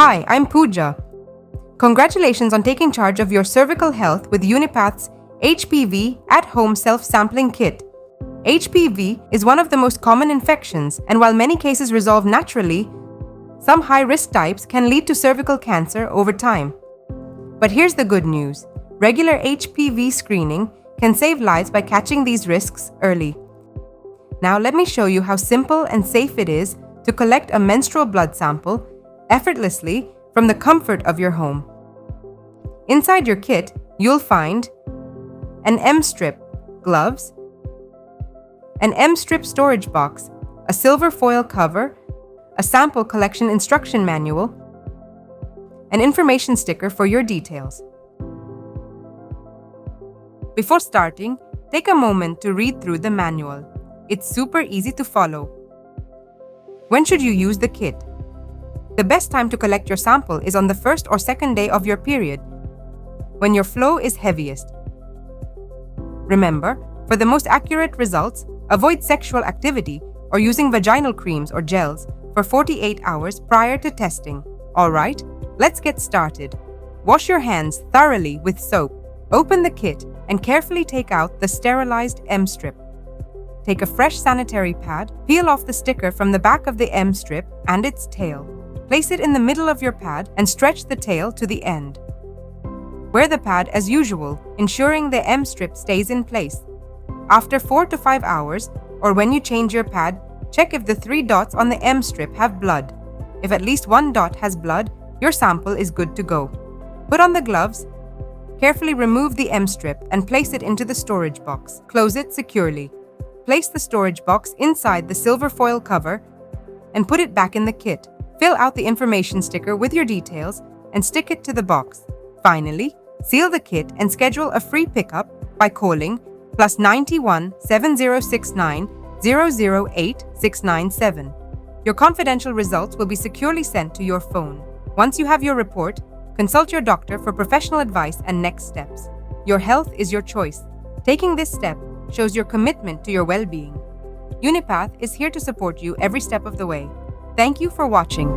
Hi, I'm Pooja. Congratulations on taking charge of your cervical health with Unipath's HPV at-home self-sampling kit. HPV is one of the most common infections, and while many cases resolve naturally, some high-risk types can lead to cervical cancer over time. But here's the good news. Regular HPV screening can save lives by catching these risks early. Now let me show you how simple and safe it is to collect a menstrual blood sample effortlessly from the comfort of your home. Inside your kit, you'll find an M-strip, gloves, an M-strip storage box, a silver foil cover, a sample collection instruction manual, an information sticker for your details. Before starting, take a moment to read through the manual. It's super easy to follow. When should you use the kit? The best time to collect your sample is on the first or second day of your period, when your flow is heaviest. Remember, for the most accurate results, avoid sexual activity or using vaginal creams or gels for 48 hours prior to testing. Alright, let's get started. Wash your hands thoroughly with soap. Open the kit and carefully take out the sterilized M-strip. Take a fresh sanitary pad, peel off the sticker from the back of the M-strip and its tail. Place it in the middle of your pad and stretch the tail to the end. Wear the pad as usual, ensuring the M-strip stays in place. After 4 to 5 hours, or when you change your pad, check if the 3 dots on the M-strip have blood. If at least 1 dot has blood, your sample is good to go. Put on the gloves. Carefully remove the M-strip and place it into the storage box. Close it securely. Place the storage box inside the silver foil cover and put it back in the kit. Fill out the information sticker with your details and stick it to the box. Finally, seal the kit and schedule a free pickup by calling +91 7069 008 697. Your confidential results will be securely sent to your phone. Once you have your report, consult your doctor for professional advice and next steps. Your health is your choice. Taking this step shows your commitment to your well-being. Unipath is here to support you every step of the way. Thank you for watching.